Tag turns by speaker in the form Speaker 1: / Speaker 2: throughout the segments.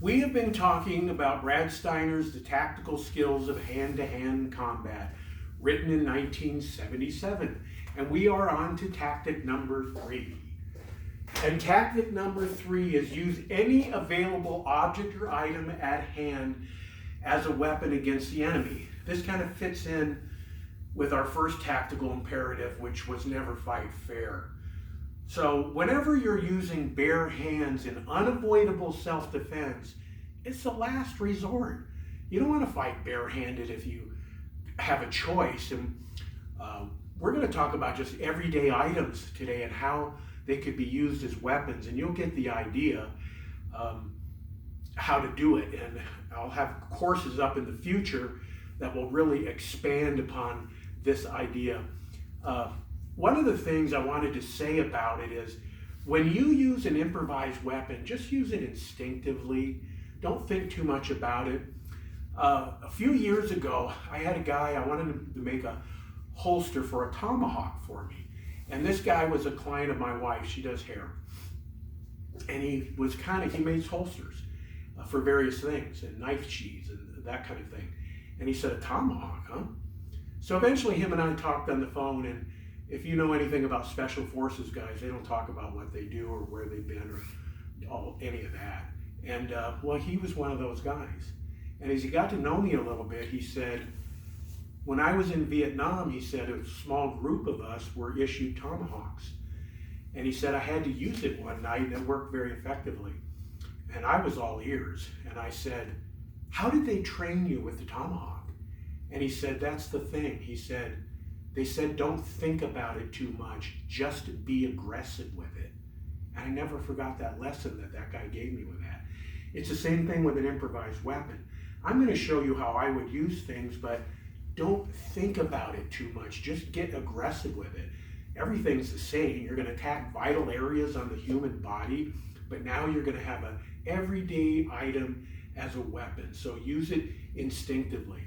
Speaker 1: We have been talking about Brad Steiner's The Tactical Skills of Hand-to-Hand Combat, written in 1977, and we are on to tactic number 3. And tactic number 3 is use any available object or item at hand as a weapon against the enemy. This kind of fits in with our first tactical imperative, which was never fight fair. So whenever you're using bare hands in unavoidable self-defense, it's the last resort. You don't want to fight barehanded if you have a choice. And we're going to talk about just everyday items today and how they could be used as weapons, and you'll get the idea how to do it. And I'll have courses up in the future that will really expand upon this idea. One of the things I wanted to say about it is when you use an improvised weapon, just use it instinctively. Don't think too much about it. A few years ago, I had a guy, I wanted him to make a holster for a tomahawk for me. And this guy was a client of my wife. She does hair. And he makes holsters for various things, and knife sheaths and that kind of thing. And he said, a tomahawk, huh? So eventually him and I talked on the phone, and if you know anything about special forces guys, they don't talk about what they do or where they've been or any of that. And well, he was one of those guys. And as he got to know me a little bit, he said, when I was in Vietnam, he said, a small group of us were issued tomahawks. And he said, I had to use it one night and it worked very effectively. And I was all ears. And I said, how did they train you with the tomahawk? And he said, that's the thing. He said, they said, don't think about it too much, just be aggressive with it. And I never forgot that lesson that guy gave me with that. It's the same thing with an improvised weapon. I'm going to show you how I would use things, but don't think about it too much, just get aggressive with it. Everything's the same. You're going to attack vital areas on the human body, but now you're going to have an everyday item as a weapon. So use it instinctively.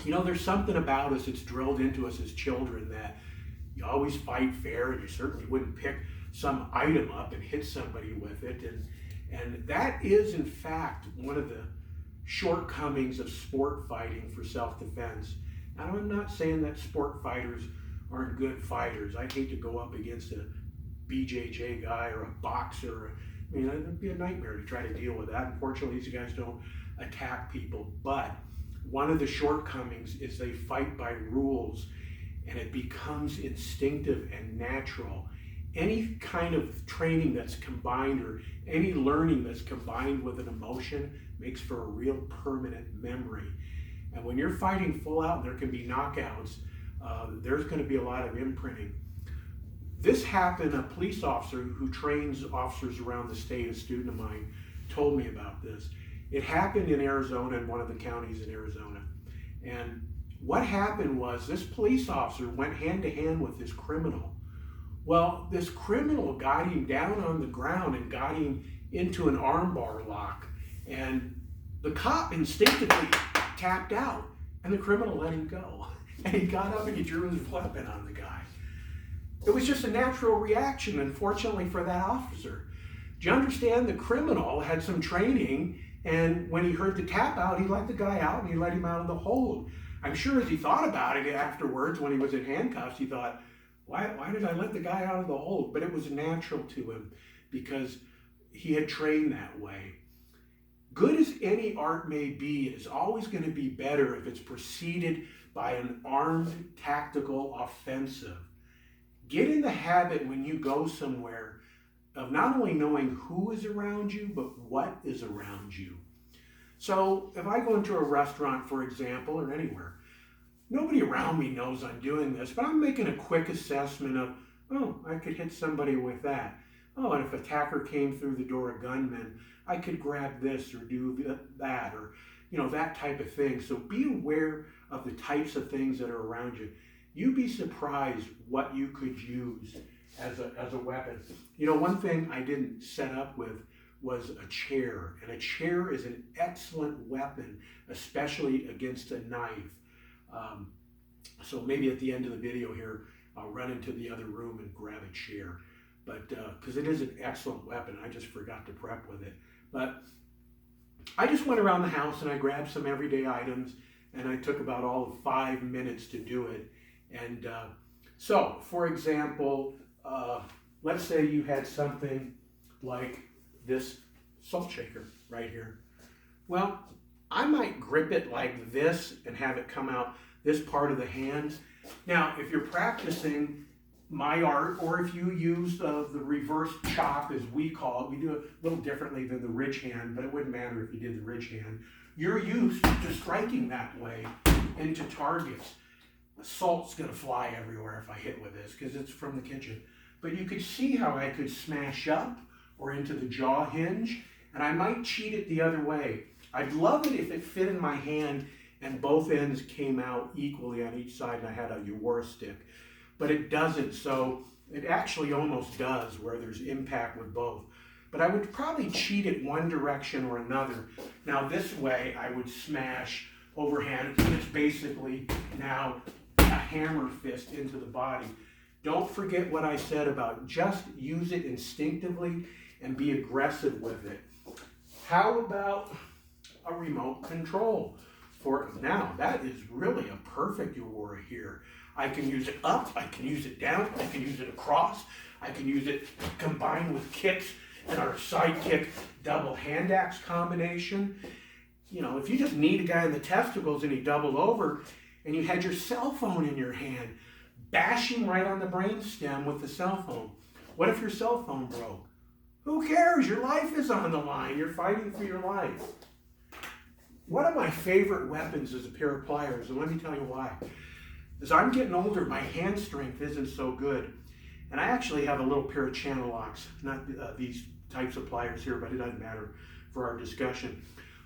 Speaker 1: You know, there's something about us that's drilled into us as children that you always fight fair, and you certainly wouldn't pick some item up and hit somebody with it. And that is, in fact, one of the shortcomings of sport fighting for self-defense. Now, I'm not saying that sport fighters aren't good fighters. I'd hate to go up against a BJJ guy or a boxer. I mean, it'd be a nightmare to try to deal with that. Unfortunately, these guys don't attack people, but one of the shortcomings is they fight by rules, and it becomes instinctive and natural. Any kind of training that's combined or any learning that's combined with an emotion makes for a real permanent memory. And when you're fighting full out, there can be knockouts. There's going to be a lot of imprinting. This happened, a police officer who trains officers around the state, a student of mine, told me about this. It happened in Arizona, in one of the counties in Arizona. And what happened was this police officer went hand to hand with this criminal. Well, this criminal got him down on the ground and got him into an armbar lock. And the cop instinctively tapped out, and the criminal let him go. And he got up and he drew his weapon on the guy. It was just a natural reaction, unfortunately, for that officer. Do you understand? The criminal had some training, and when he heard the tap out, he let the guy out and he let him out of the hold. I'm sure as he thought about it afterwards, when he was in handcuffs, he thought, why did I let the guy out of the hold? But it was natural to him because he had trained that way. Good as any art may be, it is always going to be better if it's preceded by an armed tactical offensive. Get in the habit when you go somewhere of not only knowing who is around you, but what is around you. So if I go into a restaurant, for example, or anywhere, nobody around me knows I'm doing this, but I'm making a quick assessment of, oh, I could hit somebody with that. Oh, and if an attacker came through the door, a gunman, I could grab this or do that, or that type of thing. So be aware of the types of things that are around you. You'd be surprised what you could use as a weapon. One thing I didn't set up with was a chair, and a chair is an excellent weapon, especially against a knife. So maybe at the end of the video here, I'll run into the other room and grab a chair. But because it is an excellent weapon, I just forgot to prep with it. But I just went around the house and I grabbed some everyday items, and I took about all of 5 minutes to do it. And so, for example, let's say you had something like this salt shaker right here. Well, I might grip it like this and have it come out this part of the hand. Now, if you're practicing my art, or if you use the reverse chop, as we call it, we do it a little differently than the ridge hand, but it wouldn't matter if you did the ridge hand. You're used to striking that way into targets. The salt's gonna fly everywhere if I hit with this, because it's from the kitchen. But you could see how I could smash up or into the jaw hinge, and I might cheat it the other way. I'd love it if it fit in my hand and both ends came out equally on each side and I had a Ewara stick. But it doesn't, so it actually almost does where there's impact with both. But I would probably cheat it one direction or another. Now this way I would smash overhand. It's basically now a hammer fist into the body. Don't forget what I said about just use it instinctively and be aggressive with it. How about a remote control? For now, that is really a perfect Ewara here. I can use it up, I can use it down, I can use it across, I can use it combined with kicks and our side kick double hand axe combination. You know, if you just need a guy in the testicles and he doubled over and you had your cell phone in your hand, bash him right on the brainstem with the cell phone. What if your cell phone broke? Who cares? Your life is on the line. You're fighting for your life. One of my favorite weapons is a pair of pliers, and let me tell you why. As I'm getting older, my hand strength isn't so good. And I actually have a little pair of channel locks, not these types of pliers here, but it doesn't matter for our discussion.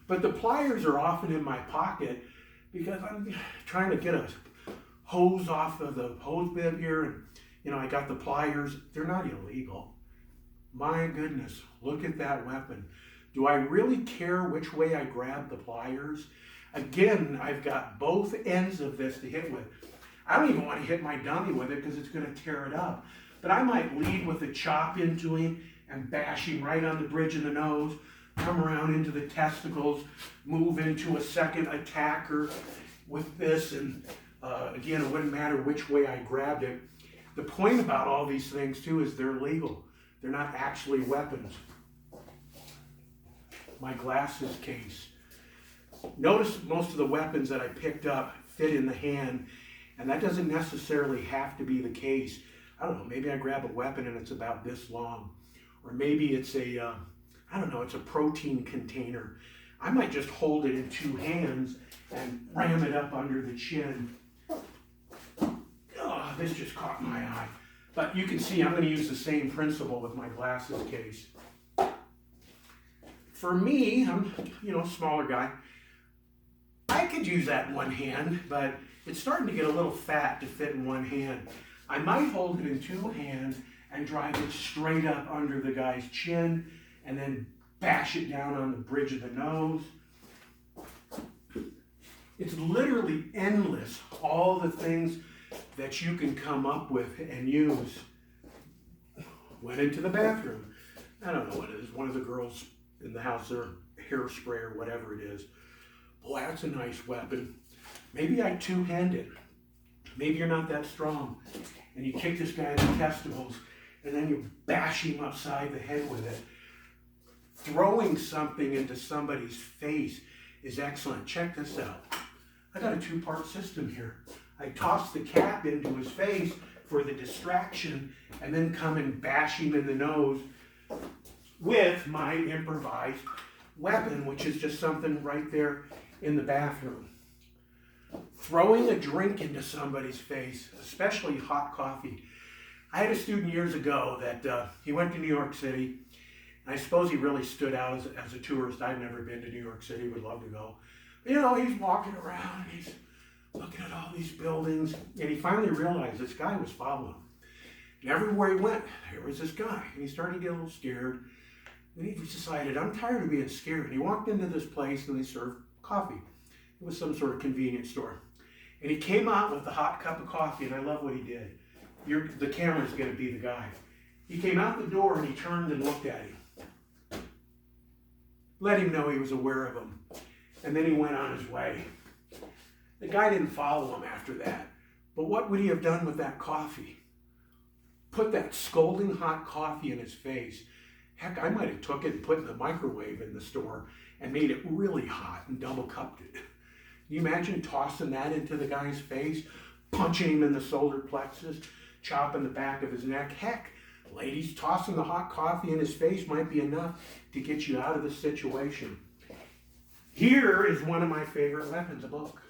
Speaker 1: But the pliers are often in my pocket because I'm trying to get a hose off of the hose bib here, and you know, I got the pliers. They're not illegal. My goodness, look at that weapon. Do I really care which way I grab the pliers? Again, I've got both ends of this to hit with. I don't even want to hit my dummy with it because it's going to tear it up. But I might lead with a chop into him and bash him right on the bridge of the nose, come around into the testicles, move into a second attacker with this, and again, it wouldn't matter which way I grabbed it. The point about all these things too is they're legal. They're not actually weapons. My glasses case. Notice most of the weapons that I picked up fit in the hand, and that doesn't necessarily have to be the case. I don't know, maybe I grab a weapon and it's about this long. Or maybe it's a, I don't know, it's a protein container. I might just hold it in two hands and ram it up under the chin. Oh, this just caught my eye. But you can see I'm going to use the same principle with my glasses case. For me, I'm, a smaller guy. I could use that in one hand, but it's starting to get a little fat to fit in one hand. I might hold it in two hands and drive it straight up under the guy's chin and then bash it down on the bridge of the nose. It's literally endless, all the things that you can come up with and use. Went into the bathroom. I don't know what it is. One of the girls in the house, their hairspray or whatever it is. Boy, that's a nice weapon. Maybe I two-hand it. Maybe you're not that strong. And you kick this guy in the testicles, and then you bash him upside the head with it. Throwing something into somebody's face is excellent. Check this out. I got a two-part system here. I toss the cap into his face for the distraction, and then come and bash him in the nose with my improvised weapon, which is just something right there in the bathroom. Throwing a drink into somebody's face, especially hot coffee. I had a student years ago that he went to New York City, and I suppose he really stood out as a tourist. I've never been to New York City, would love to go. He's walking around, and he's looking at all these buildings, and he finally realized this guy was following him. And everywhere he went, there was this guy, and he started to get a little scared. And he decided, I'm tired of being scared. And he walked into this place, and they served coffee. It was some sort of convenience store. And he came out with a hot cup of coffee, and I love what he did. The camera's going to be the guy. He came out the door, and he turned and looked at him. let him know he was aware of him. And then he went on his way. The guy didn't follow him after that. But what would he have done with that coffee? Put that scolding hot coffee in his face. Heck, I might have took it and put it in the microwave in the store and made it really hot and double cupped it. Can you imagine tossing that into the guy's face, punching him in the solar plexus, chopping the back of his neck? Heck, ladies, tossing the hot coffee in his face might be enough to get you out of the situation. Here is one of my favorite weapons, a book.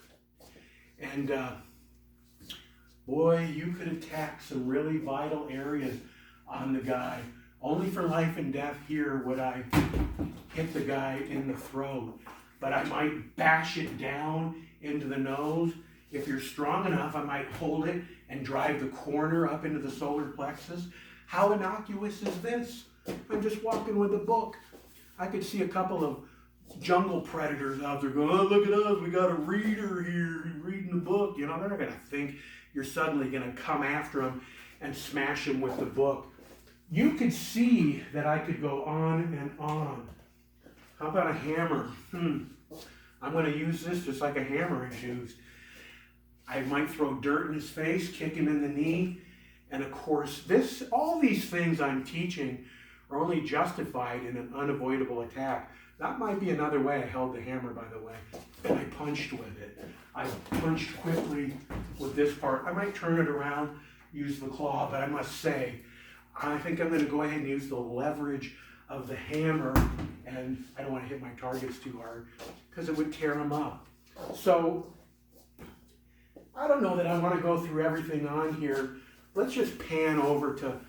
Speaker 1: And boy, you could attack some really vital areas on the guy. Only for life and death here would I hit the guy in the throat. But I might bash it down into the nose. If you're strong enough, I might hold it and drive the corner up into the solar plexus. How innocuous is this? I'm just walking with a book. I could see a couple of jungle predators out there going, oh, look at us, we got a reader here reading the book. You know, they're not going to think you're suddenly going to come after them and smash them with the book. You could see that I could go on and on. How about a hammer? I'm going to use this just like a hammer is used. I might throw dirt in his face, kick him in the knee. And of course, all these things I'm teaching are only justified in an unavoidable attack. That might be another way I held the hammer, by the way. And I punched with it. I punched quickly with this part. I might turn it around, use the claw, but I must say, I think I'm going to go ahead and use the leverage of the hammer, and I don't want to hit my targets too hard because it would tear them up. So I don't know that I want to go through everything on here. Let's just pan over to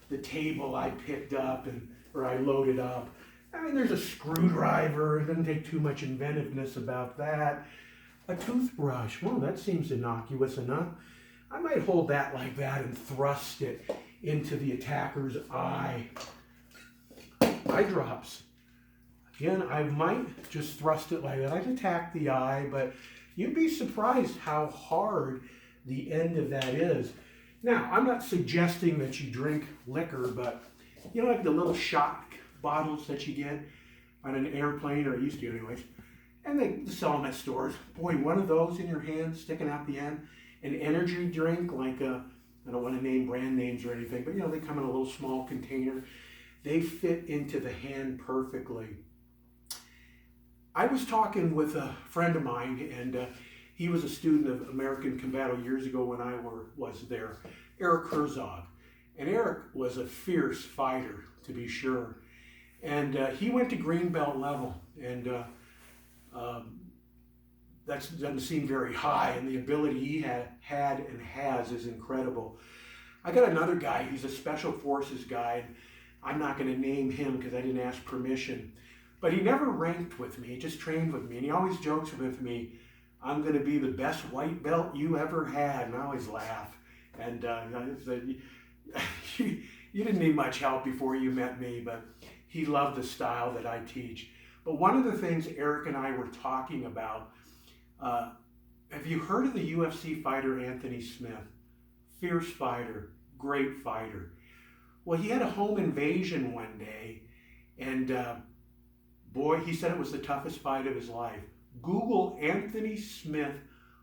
Speaker 1: the table I picked up or I loaded up. I mean, there's a screwdriver. It doesn't take too much inventiveness about that. A toothbrush. Well, that seems innocuous enough. I might hold that like that and thrust it into the attacker's eye. Eye drops. Again, I might just thrust it like that. I'd attack the eye, but you'd be surprised how hard the end of that is. Now, I'm not suggesting that you drink liquor, but you know, like the little shot bottles that you get on an airplane, or used to anyways, and they sell them at stores. Boy, one of those in your hand, sticking out the end, an energy drink, like I don't want to name brand names or anything, but you know, they come in a little small container. They fit into the hand perfectly. I was talking with a friend of mine, and he was a student of American Combato years ago when I was there, Eric Herzog. And Eric was a fierce fighter, to be sure. And he went to green belt level, and that doesn't seem very high, and the ability he had and has is incredible. I got another guy, he's a special forces guy, and I'm not going to name him because I didn't ask permission, but he never ranked with me, he just trained with me, and he always jokes with me, I'm going to be the best white belt you ever had, and I always laugh. And you didn't need much help before you met me, but he loved the style that I teach. But one of the things Eric and I were talking about, have you heard of the UFC fighter Anthony Smith? Fierce fighter, great fighter. Well, he had a home invasion one day, and boy, he said it was the toughest fight of his life. Google Anthony Smith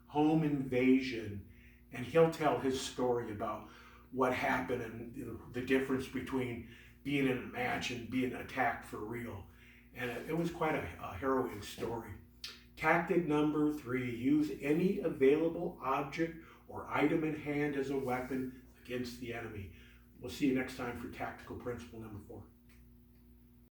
Speaker 1: home invasion, and he'll tell his story about what happened and the difference between being in a match and being attacked for real. And it was quite a harrowing story. Tactic number 3, use any available object or item in hand as a weapon against the enemy. We'll see you next time for tactical principle number 4.